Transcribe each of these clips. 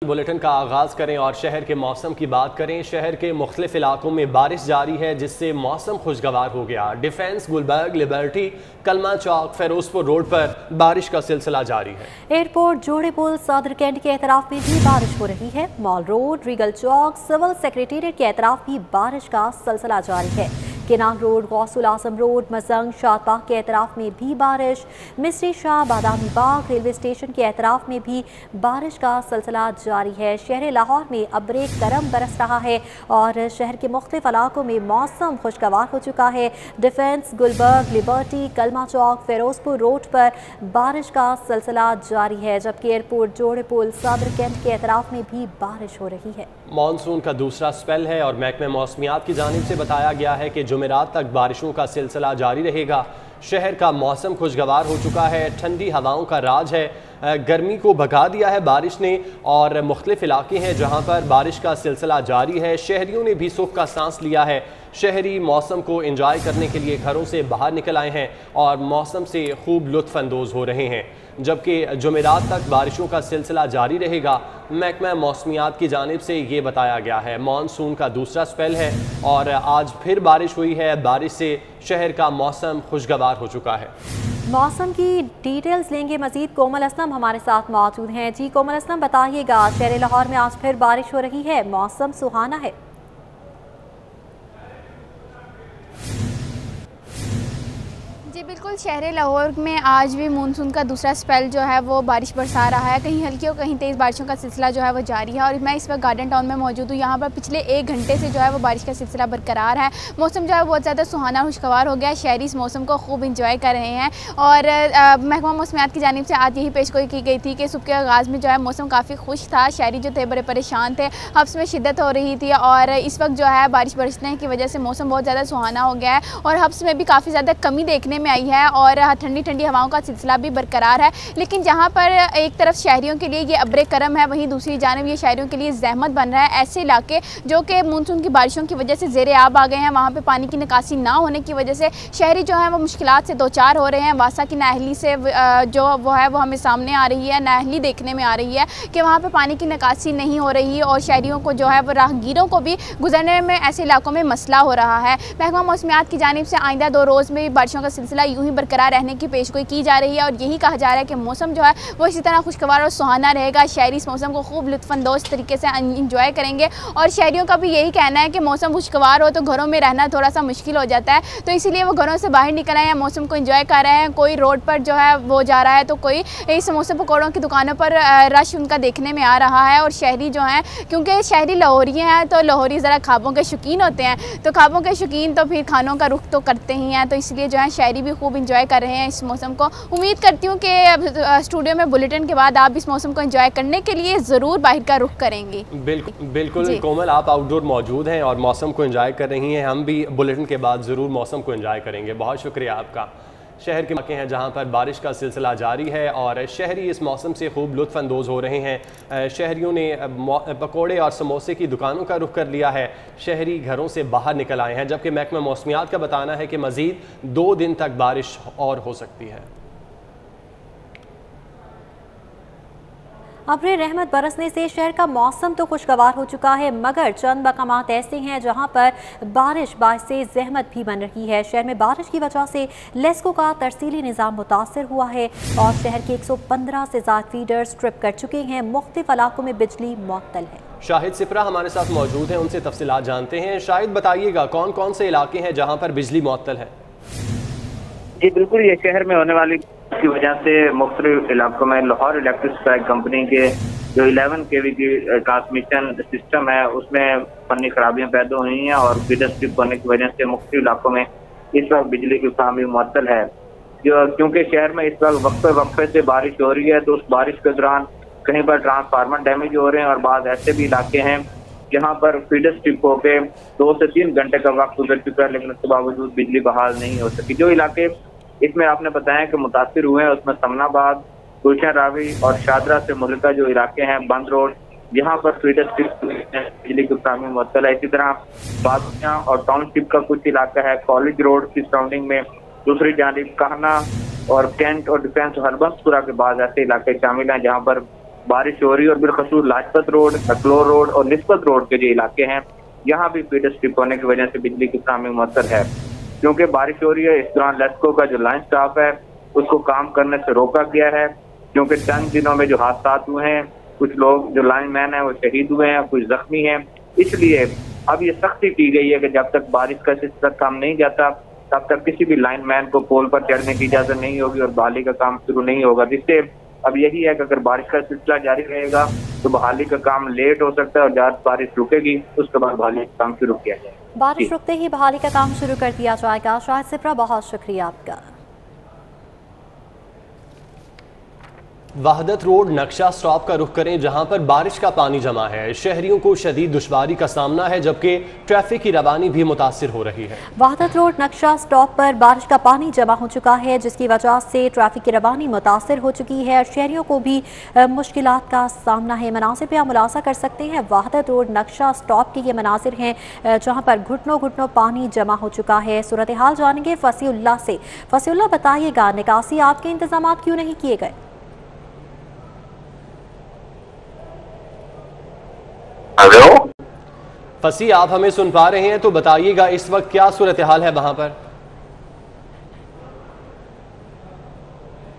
Bulletin का आगाज करें और शहर के मौसम की बात करें। शहर के मुख्तलिफ इलाकों में बारिश जारी है, जिससे मौसम खुशगवार हो गया। डिफेंस, गुलबर्ग, लिबर्टी, कलमा चौक, फिरोजपुर रोड पर बारिश का सिलसिला जारी है। एयरपोर्ट, जोड़े पुल, सदर कैंट के एतराफ में भी बारिश हो रही है। मॉल रोड, रीगल चौक, सिविल सेक्रेटेरिएट के एतराफ भी बारिश का सिलसिला जारी है। केनाल रोड, गौसुल आजम रोड, मजंग, शादबाग के एतराफ में भी बारिश। मिस्री शाह, बादामी बाग, रेलवे स्टेशन के एतराफ में भी बारिश का सिलसिला जारी है। शहर लाहौर में अब्रेक गर्म बरस रहा है और शहर के मुख्तलिफ इलाकों में मौसम खुशगवार हो चुका है। डिफेंस, गुलबर्ग, लिबर्टी, कलमा चौक, फिरोजपुर रोड पर बारिश का सिलसिला जारी है, जबकि एयरपोर्ट, जोड़े पुल, सदर कैंट के एतराफ में भी बारिश हो रही है। मानसून का दूसरा स्पेल है और महकमे मौसमियात की जानिब से बताया गया है कि जुमेरात तक बारिशों का सिलसिला जारी रहेगा। शहर का मौसम खुशगवार हो चुका है, ठंडी हवाओं का राज है। गर्मी को भगा दिया है बारिश ने और मुख्तलिफ इलाके हैं जहां पर बारिश का सिलसिला जारी है। शहरियों ने भी सुख का सांस लिया है। शहरी मौसम को एंजॉय करने के लिए घरों से बाहर निकल आए हैं और मौसम से खूब लुत्फ अंदोज हो रहे हैं, जबकि जुमेरात तक बारिशों का सिलसिला जारी रहेगा। महकमा मौसमियात की जानिब से ये बताया गया है। मानसून का दूसरा स्पेल है और आज फिर बारिश हुई है। बारिश से शहर का मौसम खुशगवार हो चुका है। मौसम की डिटेल्स लेंगे मजीद। कोमल असलम हमारे साथ मौजूद हैं। जी कोमल असलम, बताइएगा, शहर लाहौर में आज फिर बारिश हो रही है, मौसम सुहाना है? जी बिल्कुल, शहर लाहौर में आज भी मानसून का दूसरा स्पेल जो है वो बारिश बरसा रहा है। कहीं हल्की और कहीं तेज़ बारिशों का सिलसिला जो है वो जारी है और मैं इस वक्त गार्डन टाउन में मौजूद हूँ। यहाँ पर पिछले 1 घंटे से जो है वो बारिश का सिलसिला बरकरार है। मौसम जो है बहुत ज़्यादा सुहाना खुशगवार हो गया है। शहरी इस मौसम को खूब इंजॉय कर रहे हैं और महकमा मौसमियात की जानिब से आज यही पेशगोई की गई थी कि सुबह के आगाज़ में जो है मौसम काफ़ी खुश था। शहरी जो थे बड़े परेशान थे, हब्स में शिद्दत हो रही थी और इस वक्त जो है बारिश बरसने की वजह से मौसम बहुत ज़्यादा सुहाना हो गया है और हब्स में भी काफ़ी ज़्यादा कमी देखने में आई है और ठंडी ठंडी हवाओं का सिलसिला भी बरकरार है। लेकिन जहां पर एक तरफ शहरियों के लिए ये अब्रे करम है, वहीं दूसरी जानब ये शहरियों के लिए जहमत बन रहा है। ऐसे इलाके जो कि मानसून की बारिशों की वजह से ज़ेरे आब आ गए हैं, वहां पे पानी की निकासी ना होने की वजह से शहरी जो है वो मुश्किलात से दो चार हो रहे हैं। वासा की नाअहली से जो वो है वो हमें सामने आ रही है, नाअहली देखने में आ रही है कि वहाँ पर पानी की निकासी नहीं हो रही और शहरियों को जो है वो राहगीरों को भी गुजरने में ऐसे इलाकों में मसला हो रहा है। महकमा मौसमियात की जानिब से आइंदा 2 रोज़ में बारिशों का सिलसिला यूँ ही बरकरार रहने की पेशगोई की जा रही है और यही कहा जा रहा है कि मौसम जो है वो इसी तरह खुशगवार और सुहाना रहेगा। शहरी इस मौसम को खूब लुत्फानंदोज तरीके से इंजॉय करेंगे और शहरियों का भी यही कहना है कि मौसम खुशगवार हो तो घरों में रहना थोड़ा सा मुश्किल हो जाता है, तो इसीलिए वो घरों से बाहर निकल आए हैं, मौसम को एंजॉय कर रहे हैं। कोई रोड पर जो है वो जा रहा है तो कोई समोसे पकौड़ों की दुकानों पर रश उनका देखने में आ रहा है। और शहरी जो हैं, क्योंकि शहरी लाहौरी हैं तो लाहौरी ज़रा ख्वाबों के शौकीन होते हैं, तो ख्वाबों के शौकीन तो फिर खानों का रुख तो करते ही हैं, तो इसलिए जो है शहरी भी खूब इंजॉय कर रहे हैं इस मौसम को। उम्मीद करती हूँ कि स्टूडियो में बुलेटिन के बाद आप इस मौसम को एंजॉय करने के लिए ज़रूर बाहर का रुख करेंगे। बिल्कुल कोमल, आप आउटडोर मौजूद हैं और मौसम को एंजॉय कर रही हैं। हम भी बुलेटिन के बाद ज़रूर मौसम को एंजॉय करेंगे। बहुत शुक्रिया आपका। शहर के मौके हैं जहां पर बारिश का सिलसिला जारी है और शहरी इस मौसम से खूब लुत्फ़ अंदोज़ हो रहे हैं। शहरियों ने पकोड़े और समोसे की दुकानों का रुख कर लिया है। शहरी घरों से बाहर निकल आए हैं, जबकि महकमा मौसमियात का बताना है कि मज़ीद 2 दिन तक बारिश और हो सकती है। अब्रे रहमत बरसने से शहर का मौसम तो खुशगवार हो चुका है, मगर चंद मकामात ऐसे हैं जहां पर बारिश बायस ज़हमत भी बन रही है। शहर में बारिश की वजह से लेस्को का तरसीली निज़ाम मुतासर हुआ है और शहर के 115 से ज़्यादा फीडर्स ट्रिप कर चुके हैं। मुख्तलिफ इलाकों में बिजली मुअत्तल है। शाहिद सिपरा हमारे साथ मौजूद हैं, उनसे तफसीलात जानते हैं। शाहिद, बताइएगा कौन कौन से इलाके हैं जहाँ पर बिजली मुअत्तल है? जी बिल्कुल, ये शहर में होने वाली की वजह से मुख्तलिफ इलाकों में लाहौर इलेक्ट्रिक सप्लाई कंपनी के जो 11 kV की ट्रांसमिशन सिस्टम है उसमें फनी खराबियां पैदा हुई हैं और फीडर स्ट्रिप होने की वजह से मुख्तलिफ इलाकों में इस वक्त बिजली की फराहमी मुअत्तल है। जो क्योंकि शहर में इस वक्त वक्फे से बारिश हो रही है तो उस बारिश के दौरान कहीं पर ट्रांसफार्मर डैमेज हो रहे हैं और बाद ऐसे भी इलाके हैं जहाँ पर फीडर स्ट्रिप होकर 2 से 3 घंटे का वक्त गुजर चुका है, लेकिन उसके बावजूद बिजली बहाल नहीं हो सकी। जो इलाके इसमें आपने बताया कि मुतासिर हुए हैं उसमें समनाबाद, गुलशन रावी और शादरा से मुल्का जो इलाके हैं, बंद रोड, जहाँ पर फीडर स्ट्रिप बिजली की फराहमी मुअत्तल है। इसी तरह बादशाह और टाउनशिप का कुछ इलाका है, कॉलेज रोड की सराउंडिंग में। दूसरी जानिब कहना और कैंट और डिफेंस हरबंसपुरा के बाद ऐसे इलाके शामिल हैं जहाँ पर बारिश हो रही है और बिलखसूस लाजपत रोड, नकलोर रोड और निस्बत रोड के जो इलाके हैं यहाँ भी फीडर स्ट्रिप होने की वजह से बिजली की फ्राहमी मुअत्तर है। क्योंकि बारिश हो रही है, इस दौरान लेस्को का जो लाइन स्टाफ है उसको काम करने से रोका गया है, क्योंकि चंद दिनों में जो हादसा हुए हैं, कुछ लोग जो लाइन मैन है वो शहीद हुए हैं, कुछ जख्मी हैं। इसलिए अब ये सख्ती की गई है कि जब तक बारिश का सिलसिला काम नहीं जाता तब तक किसी भी लाइन मैन को पोल पर चढ़ने की इजाजत नहीं होगी और बहाली का काम शुरू नहीं होगा। जिससे अब यही है कि अगर बारिश का सिलसिला जारी रहेगा तो बहाली का काम लेट हो सकता है और जब बारिश रुकेगी उसके बाद बहाली का काम शुरू किया जाएगा। बारिश रुकते ही बहाली का काम शुरू कर दिया जाएगा। शाहिद सिप्रा, बहुत शुक्रिया आपका। वहदत रोड नक्शा स्टॉप का रुख करें, जहां पर बारिश का पानी जमा है। शहरियों को शदीद दुश्वारी का सामना है, जबकि ट्रैफिक की रवानी भी मुतासिर हो रही है। वहदत रोड नक्शा स्टॉप पर बारिश का पानी जमा हो चुका है, जिसकी वजह से ट्रैफिक की रवानी मुतासिर हो चुकी है। शहरियों को भी मुश्किलात का सामना है। मनासिर पे आप मुलासा कर सकते हैं। वहदत रोड नक्शा स्टॉप के ये मनासिर हैं जहाँ पर घुटनों घुटनों पानी जमा हो चुका है। सूरत हाल जानेंगे फसीउल्लाह से। फसीउल्लाह, बताइएगा निकासी आपके इंतजाम क्यों नहीं किए गए? हेलो फसी, आप हमें सुन पा रहे हैं तो बताइएगा इस वक्त क्या सूरत हाल है वहां पर?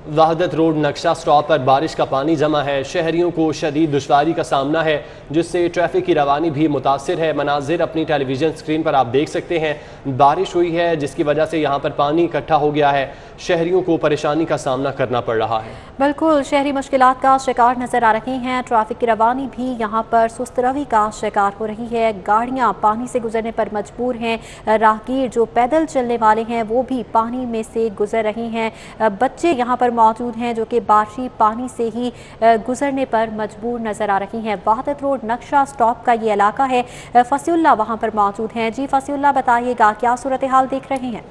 वहदत रोड नक्शा स्टॉप पर बारिश का पानी जमा है। शहरियों को शदीद दुश्वारी का सामना है, जिससे ट्रैफिक की रवानी भी मुतासिर है। मनाजिर अपनी टेलीविजन स्क्रीन पर आप देख सकते हैं। बारिश हुई है जिसकी वजह से यहाँ पर पानी इकट्ठा हो गया है। शहरियों को परेशानी का सामना करना पड़ रहा है। बिल्कुल, शहरी मुश्किलात का शिकार नजर आ रही हैं। ट्रैफिक की रवानी भी यहाँ पर सुस्त रवी का शिकार हो रही है। गाड़ियाँ पानी से गुजरने पर मजबूर हैं। राहगीर जो पैदल चलने वाले हैं वो भी पानी में से गुजर रहे हैं। बच्चे यहाँ पर मौजूद हैं जो कि बारिशी पानी से ही गुजरने पर मजबूर नजर आ रही हैं। वहदत रोड नक्शा स्टॉप का ये इलाका है। फसीउल्लाह वहाँ पर मौजूद हैं। जी फसीउल्लाह, बताइएगा क्या सूरत हाल देख रहे हैं?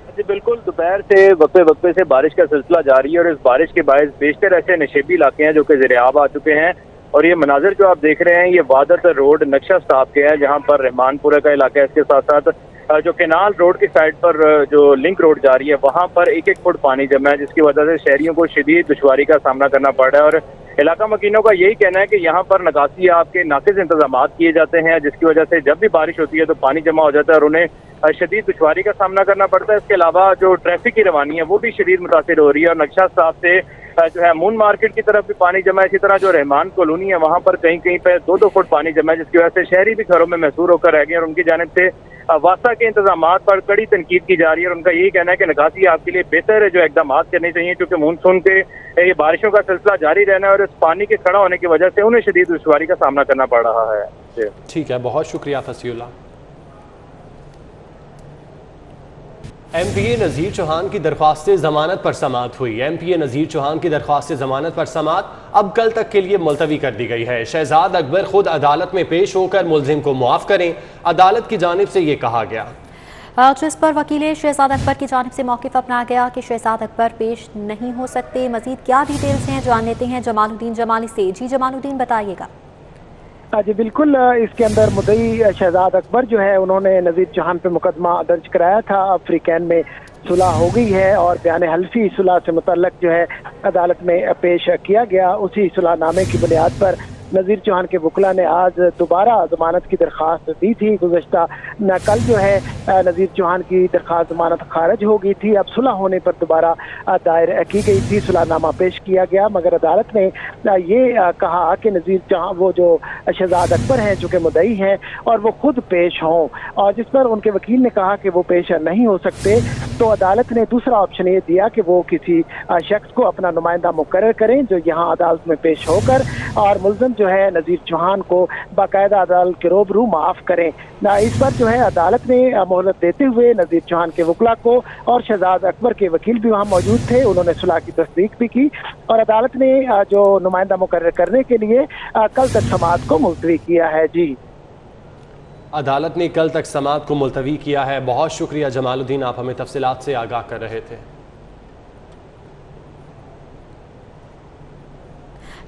जी बिल्कुल, दोपहर से वक्फे वक्फे से बारिश का सिलसिला जारी है और इस बारिश के बायस बेशतर ऐसे नशेबी इलाके हैं जो कि ज़ेर-ए-आब आ चुके हैं। और ये मनाजिर जो आप देख रहे हैं ये वहदत रोड नक्शा स्टॉप के हैं, जहाँ पर रहमानपुरा का इलाका है। इसके साथ साथ जो केनाल रोड की साइड पर जो लिंक रोड जा रही है वहाँ पर 1-1 फुट पानी जमा है, जिसकी वजह से शहरियों को शदीद दुश्वारी का सामना करना पड़ रहा है। और इलाका मकीनों का यही कहना है कि यहाँ पर निकासी आपके नाकिस इंतजाम किए जाते हैं, जिसकी वजह से जब भी बारिश होती है तो पानी जमा हो जाता है और उन्हें शदीद दुश्वारी का सामना करना पड़ता है। इसके अलावा जो ट्रैफिक की रवानी है वो भी शदीद मुतासिर हो रही है। और नक्शा स्टॉप से जो है मून मार्केट की तरफ भी पानी जमा है। इसी तरह जो रहमान कॉलोनी है वहाँ पर कहीं कहीं पे 2-2 फुट पानी जमा है, जिसकी वजह से शहरी भी घरों में महसूर होकर रह गए और उनकी जानिब से वासा के इंतजाम पर कड़ी तनकीद की जा रही है। और उनका यही कहना है कि निकासी आपके लिए बेहतर जो इकदाम करने चाहिए, क्योंकि मानसून के ये बारिशों का सिलसिला जारी रहना है और इस पानी के खड़ा होने की वजह से उन्हें शदीद दुश्वारी का सामना करना पड़ रहा है। ठीक है, बहुत शुक्रिया फसीउल्लाह। एमपीए नज़ीर चौहान की दरख्वास्त जमानत पर समाअत हुई। एमपीए नज़ीर चौहान की दरख्वास्त जमानत पर समाअत अब कल तक के लिए मुलतवी कर दी गई है। शहजाद अकबर खुद अदालत में पेश होकर मुलजिम को मुआफ़ करें, अदालत की जानिब से ये कहा गया। जिस पर वकील शहजाद अकबर की जानिब से मौक़िफ़ अपनाया गया कि शहजाद अकबर पेश नहीं हो सकते। मज़ीद क्या डिटेल्स हैं जान लेते हैं जमालुद्दीन जमाली से। जी जमालुद्दीन, बताइएगा। जी बिल्कुल, इसके अंदर मुद्दई शहजाद अकबर जो है उन्होंने नज़ीर चौहान पे मुकदमा दर्ज कराया था। अफ्रीकैन में सुलह हो गई है और बयान हल्फी सुलह से मुतल्लक जो है अदालत में पेश किया गया। उसी सुलहनामे की बुनियाद पर नज़ीर चौहान के वकला ने आज दोबारा जमानत की दरख्वास्त दी थी। गुज़श्ता कल जो है नज़ीर चौहान की दरख्वास्त जमानत खारिज हो गई थी। अब सुलह होने पर दोबारा दायर की गई थी, सुलहनामा पेश किया गया, मगर अदालत ने ये कहा कि नज़ीर चौहान वो जो शहजाद अकबर हैं जो कि मुद्दई हैं और वो खुद पेश हों, और जिस पर उनके वकील ने कहा कि वो पेश नहीं हो सकते। तो अदालत ने दूसरा ऑप्शन ये दिया कि वो किसी शख्स को अपना नुमाइंदा मुकर्रर करें जो यहाँ अदालत में पेश होकर और मुल्ज़िम जो है नज़ीर चौहान को बाकायदा अदालत के रूबरू माफ़ करें। इस पर जो है अदालत ने मोहलत देते हुए नज़ीर चौहान के वकला को और शहजाद अकबर के वकील भी वहाँ मौजूद थे, उन्होंने सुलह की तस्दीक भी की और अदालत ने जो नुमाइंदा मुकर्रर करने के लिए कल तक समाअत को मुलतवी किया है। जी, अदालत ने कल तक समाअत को मुलतवी किया है। बहुत शुक्रिया जमालुद्दीन, आप हमें तफसीलात से आगाह कर रहे थे।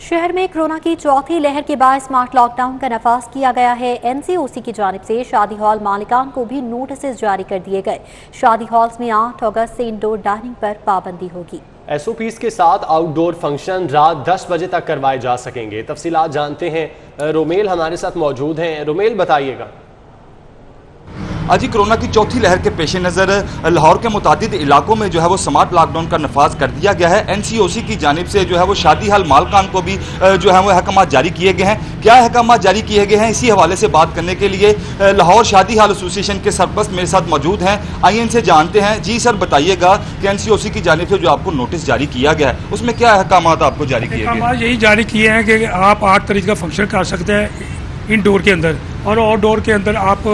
शहर में कोरोना की चौथी लहर के बाद स्मार्ट लॉकडाउन का नफाज किया गया है। एनसीओसी की जानिब से शादी हॉल मालिकान को भी नोटिस जारी कर दिए गए। शादी हॉल्स में 8 अगस्त से इंडोर डाइनिंग पर पाबंदी होगी। SOPs के साथ आउटडोर फंक्शन रात 10 बजे तक करवाए जा सकेंगे। तफसीलात जानते हैं, रोमेल हमारे साथ मौजूद हैं। रोमेल, बताइएगा। आज ही कोरोना की चौथी लहर के पेश नज़र लाहौर के मुतादिद इलाकों में जो है वो स्मार्ट लॉकडाउन का नफाज कर दिया गया है। NCOC की जानिब से जो है वो शादी हाल मालकान को भी जो है वो अहकाम जारी किए गए हैं। क्या अहकाम जारी किए गए हैं, इसी हवाले से बात करने के लिए लाहौर शादी हाल एसोसिएशन के सरपरस्त मेरे साथ मौजूद हैं। आइए इनसे जानते हैं। जी सर, बताइएगा कि NCOC की जानिब से जो आपको नोटिस जारी किया गया है उसमें क्या अहकाम आपको जारी किए गए? यही जारी किए हैं कि आप 8 तारीख का फंक्शन कर सकते हैं इनडोर के अंदर, और आउटडोर के अंदर आप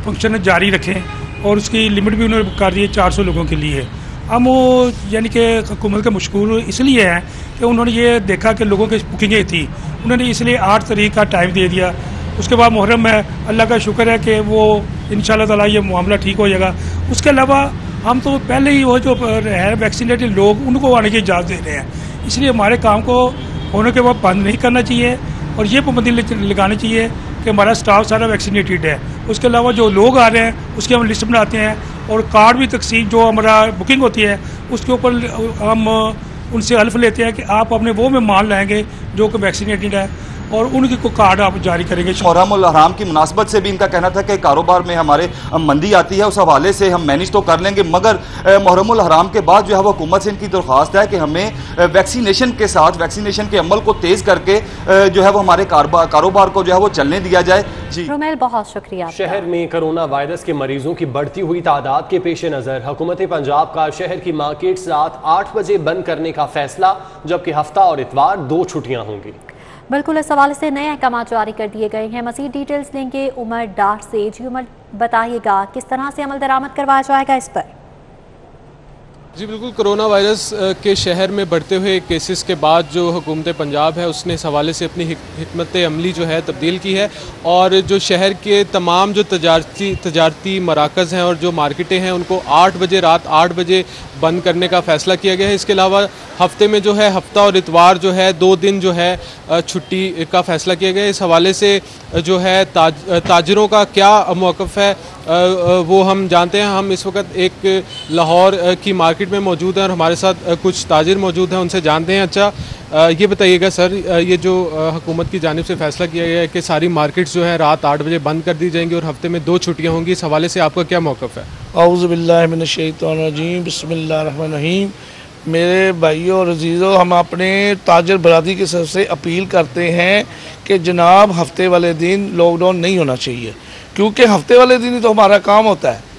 फंक्शन जारी रखें, और उसकी लिमिट भी उन्होंने कर दी है 400 लोगों के लिए। हम वो यानी कि हुकूमत के मशकूर इसलिए हैं कि उन्होंने ये देखा कि लोगों की बुकिंगें थी, उन्होंने इसलिए 8 तारीख का टाइम दे दिया। उसके बाद मुहर्रम है, अल्लाह का शुक्र है कि वो इंशाल्लाह ताला ये मामला ठीक हो जाएगा। उसके अलावा हम तो पहले ही वो जो है वैक्सीनेटेड लोग उनको आने की इजाज़त दे रहे हैं, इसलिए हमारे काम को होने के बाद बंद नहीं करना चाहिए और ये पाबंदी लगानी चाहिए कि हमारा स्टाफ सारा वैक्सीनेटेड है। उसके अलावा जो लोग आ रहे हैं उसकी हम लिस्ट बनाते हैं और कार्ड भी तकसीम जो हमारा बुकिंग होती है उसके ऊपर हम उनसे हल्फ लेते हैं कि आप अपने वो मेहमान लाएंगे जो कि वैक्सीनेटेड है और उनकी को कार्ड आप जारी करेंगे। मुहर्रमुल हराम की मुनासबत से भी इनका कहना था कि कारोबार में हमारे मंदी आती है, उस हवाले से हम मैनेज तो कर लेंगे, मगर मुहर्रमुल हराम के बाद जो है वो हुकूमत से इनकी दरख्वास्त है कि हमें वैक्सीनेशन के साथ वैक्सीनेशन के अमल को तेज़ करके जो है वो हमारे कारोबार को जो है वो चलने दिया जाए। जी रोमेल, बहुत शुक्रिया। शहर में कोरोना वायरस के मरीजों की बढ़ती हुई तादाद के पेश नज़र हुकूमत पंजाब का शहर की मार्केट्स रात 8 बजे बंद करने का फैसला, जबकि हफ्ता और इतवार 2 छुट्टियां होंगी। बिल्कुल, इस हवाले से नए अहकाम जारी कर दिए गए हैं। मज़ीद डिटेल्स लेंगे उमर डार से। जी उमर, बताइएगा किस तरह से अमल दरामद करवाया जाएगा इस पर? जी बिल्कुल, कोरोना वायरस के शहर में बढ़ते हुए केसेस के बाद जो हुकूमत पंजाब है उसने इस हवाले से अपनी हिकमत अमली जो है तब्दील की है और जो शहर के तमाम जो तजारती मराकज़ हैं और जो मार्केटें हैं उनको 8 बजे रात 8 बजे बंद करने का फ़ैसला किया गया है। इसके अलावा हफ्ते में जो है हफ्ता और इतवार जो है 2 दिन जो है छुट्टी का फ़ैसला किया गया है। इस हवाले से जो है ताजरों का क्या मौक़िफ़ है वो हम जानते हैं। हम इस वक्त एक लाहौर की मार्केट में मौजूद हैं और हमारे साथ कुछ ताजिर मौजूद हैं, उनसे जानते हैं। अच्छा, ये बताइएगा सर, ये जो हुकूमत की जानिब से फ़ैसला किया गया है कि सारी मार्केट्स जो है रात 8 बजे बंद कर दी जाएंगी और हफ्ते में 2 छुट्टियाँ होंगी, इस हवाले से आपका क्या मौक़िफ़ है? औज़ु बिल्लाहि मिनश शैतानिर रजीम, बिस्मिल्लाहिर रहमानिर रहीम। मेरे भाइयों और अजीज़ों, हम अपने ताजर बरादरी की तरफ से अपील करते हैं कि जनाब हफ्ते वाले दिन लॉकडाउन नहीं होना चाहिए, क्योंकि हफ्ते वाले दिन ही तो हमारा काम होता है।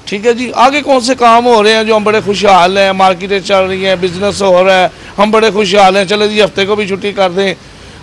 ठीक है जी, आगे कौन से काम हो रहे हैं जो हम बड़े खुशहाल हैं, मार्केटें चल रही हैं, बिजनेस हो रहा है, हम बड़े खुशहाल हैं, चलो जी हफ्ते को भी छुट्टी कर दें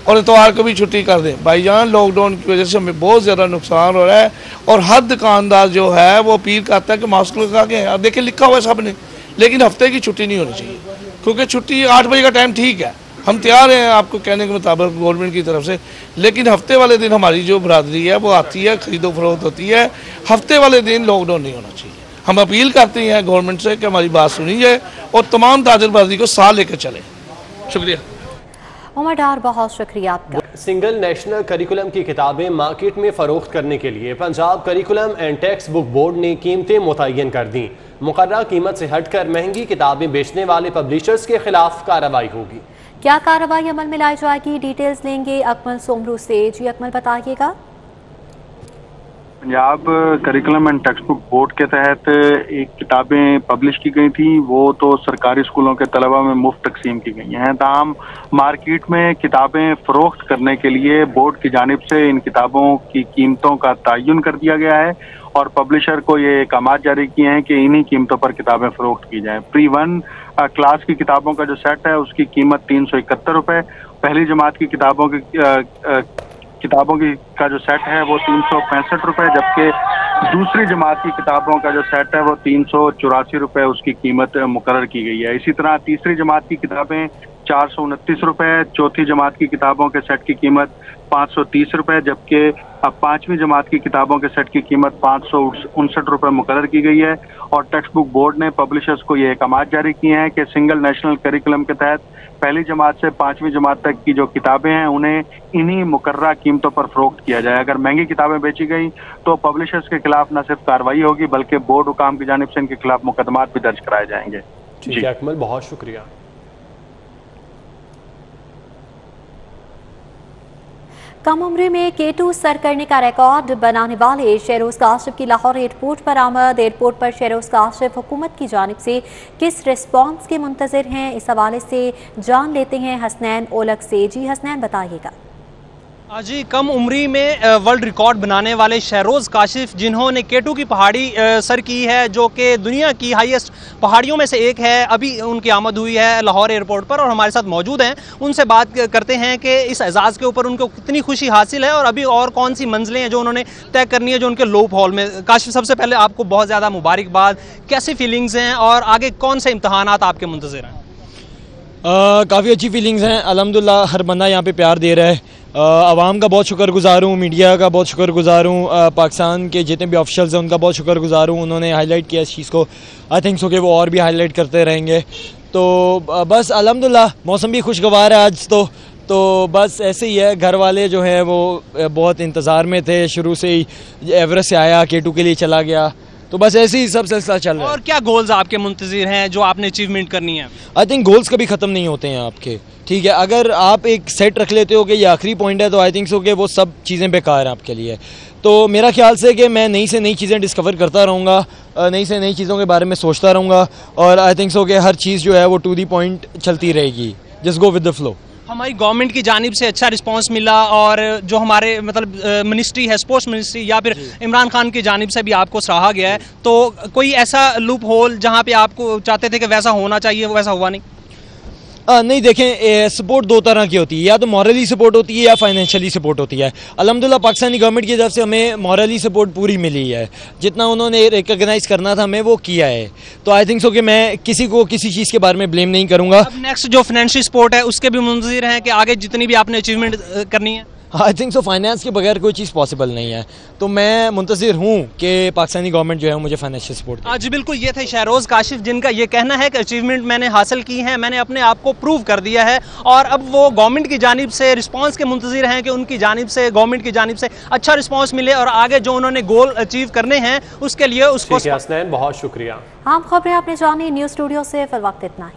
और इतवार को भी छुट्टी कर दें। भाईजान, लॉकडाउन की वजह से हमें बहुत ज़्यादा नुकसान हो रहा है और हर दुकानदार जो है वो अपील करता है कि मास्क लगा के, अब देखिए लिखा हुआ है सब ने, लेकिन हफ्ते की छुट्टी नहीं होनी चाहिए, क्योंकि छुट्टी 8 बजे का टाइम ठीक है, हम तैयार हैं आपको कहने के मुताबिक गवर्नमेंट की तरफ से, लेकिन हफ्ते वाले दिन हमारी जो बरादरी है वो आती है, खरीदो फरोख्त होती है, हफ्ते वाले दिन लॉकडाउन नहीं होना चाहिए। हम अपील करते हैं गवर्नमेंट से कि हमारी बात सुनी जाए और तमाम ताजर बरादरी को साथ लेकर चले। शुक्रिया उमर डार, बहुत शुक्रिया आपका। सिंगल नेशनल करिकुलम की किताबें मार्केट में फ़रोख्त करने के लिए Punjab curriculum and text book board ने कीमतें मुतय्यन कर दी। मुकर्रर कीमत से हटकर महंगी किताबें बेचने वाले पब्लिशर्स के खिलाफ कार्रवाई होगी। क्या कार्रवाई अमल में लाई जाएगी, डिटेल्स लेंगे अकमल सोमरू से। जी अकमल, बताइएगा। Punjab curriculum and text book board के तहत एक किताबें पब्लिश की गई थी, वो तो सरकारी स्कूलों के तलबा में मुफ्त तकसीम की गई हैं। ताहम मार्केट में किताबें फ़रोख्त करने के लिए बोर्ड की जानिब से इन किताबों की कीमतों का तयन कर दिया गया है और पब्लिशर को ये अहकाम जारी किए हैं कि इन्हीं कीमतों पर किताबें फ़रोख्त की जाएँ। Pre-1 क्लास की किताबों का जो सेट है उसकी कीमत 371 रुपये, पहली जमात की किताबों की का जो सेट है वो 365 रुपये, जबकि दूसरी जमात की किताबों का जो सेट है वो 384 रुपये उसकी कीमत मुकर्रर की गई है। इसी तरह तीसरी जमात की किताबें 429 रुपये, चौथी जमात की किताबों के सेट की कीमत 530 रुपये, जबकि अब 5वीं जमात की किताबों के सेट की कीमत 559 रुपये मुकर्रर की गई है। और टेक्स्ट बुक बोर्ड ने पब्लिशर्स को ये अहकाम जारी किए हैं कि सिंगल नेशनल करिकुलम के तहत पहली जमात से 5वीं जमात तक की जो किताबें हैं उन्हें इन्हीं मुकर्रर कीमतों पर फ़रोख्त किया जाए। अगर महंगी किताबें बेची गई तो पब्लिशर्स के खिलाफ न सिर्फ कार्रवाई होगी बल्कि बोर्ड हुकाम की जानिब से इनके खिलाफ मुकदमात भी दर्ज कराए जाएंगे। ठीक है अकमल, बहुत शुक्रिया। कम उम्र में K2 सर करने का रिकॉर्ड बनाने वाले शहरोज काशिफ की लाहौर एयरपोर्ट पर आमद। एयरपोर्ट पर शहरोज काशिफ हुकूमत की जानिब से किस रिस्पांस के मुंतज़िर हैं, इस हवाले से जान लेते हैं हसनैन ओलग से। जी हसनैन, बताइएगा। जी, कम उम्री में वर्ल्ड रिकॉर्ड बनाने वाले शहरोज काशिफ जिन्होंने K2 की पहाड़ी सर की है, जो कि दुनिया की हाईएस्ट पहाड़ियों में से एक है, अभी उनकी आमद हुई है लाहौर एयरपोर्ट पर और हमारे साथ मौजूद हैं। उनसे बात करते हैं कि इस एजाज़ के ऊपर उनको कितनी खुशी हासिल है और अभी और कौन सी मंजिलें हैं जो उन्होंने तय करनी है जो उनके लोप हॉल में। काशिफ, सबसे पहले आपको बहुत ज़्यादा मुबारकबाद, कैसी फीलिंग्स हैं और आगे कौन से इम्तहानात आपके मुंतज़िर हैं? काफ़ी अच्छी फीलिंग्स हैं अल्हम्दुलिल्लाह। हर बंदा यहाँ पे प्यार दे रहा है। आवाम का बहुत शुक्रगुजार हूँ, मीडिया का बहुत शुक्रगुजार हूँ, पाकिस्तान के जितने भी ऑफिशियल्स हैं उनका बहुत शुक्रगुजार हूँ। उन्होंने हाईलाइट किया इस चीज़ को। आई थिंक सो कि वो और भी हाईलाइट करते रहेंगे। तो बस अल्हम्दुलिल्लाह मौसम भी खुशगवार है आज तो बस ऐसे ही है। घर वाले जो हैं वो बहुत इंतज़ार में थे शुरू से ही। एवरेस्ट से आया, K2 के लिए चला गया, तो बस ऐसे ही सब सिलसिला चल रहा है। और क्या गोल्स आपके मुंतज़िर हैं जो आपने अचीवमेंट करनी है? आई थिंक गोल्स कभी ख़त्म नहीं होते हैं आपके, ठीक है। अगर आप एक सेट रख लेते हो कि ये आखिरी पॉइंट है तो आई थिंक सो कि वो सब चीज़ें बेकार हैं आपके लिए। तो मेरा ख्याल से कि मैं नई से नई चीज़ें डिस्कवर करता रहूँगा, नई से नई चीज़ों के बारे में सोचता रहूँगा और आई थिंक सो कि हर चीज़ जो है वो टू दी पॉइंट चलती रहेगी। Just go with the flow. हमारी गवर्नमेंट की जानिब से अच्छा रिस्पांस मिला और जो हमारे मतलब मिनिस्ट्री है, स्पोर्ट्स मिनिस्ट्री या फिर इमरान खान की जानिब से भी आपको सराहा गया है, तो कोई ऐसा लूप होल जहां पे आपको चाहते थे कि वैसा होना चाहिए वो वैसा हुआ नहीं? नहीं, देखें सपोर्ट दो तरह की होती है, या तो मॉरली सपोर्ट होती है या फाइनेंशियली सपोर्ट होती है। अल्हम्दुलिल्लाह पाकिस्तानी गवर्नमेंट की तरफ से हमें मॉरली सपोर्ट पूरी मिली है, जितना उन्होंने रिकॉग्नाइज करना था हमें वो किया है। तो आई थिंक सो कि मैं किसी को किसी चीज़ के बारे में ब्लेम नहीं करूँगा। अब नेक्स्ट जो फाइनेंशियल सपोर्ट है उसके भी मुंतज़िर हैं कि आगे जितनी भी आपने अचीवमेंट करनी है? आई थिंक सो फाइनेंस के बगैर कोई चीज़ पॉसिबल नहीं है, तो मैं मुंतज़िर हूँ कि पाकिस्तानी गवर्नमेंट जो है मुझे फाइनेंशियल सपोर्ट। जी बिल्कुल, ये थे शहरोज काशिफ जिनका ये कहना है कि अचीवमेंट मैंने हासिल की है, मैंने अपने आप को प्रूव कर दिया है और अब वो गवर्नमेंट की जानिब से रिस्पांस के मुंतज़िर हैं कि उनकी जानिब से, गवर्नमेंट की जानिब से अच्छा रिस्पांस मिले और आगे जो उन्होंने गोल अचीव करने हैं उसके लिए उसको। हसनैन, बहुत शुक्रिया। आम खबरें आपने जानी न्यूज़ स्टूडियो से, फिर वक्त इतना ही।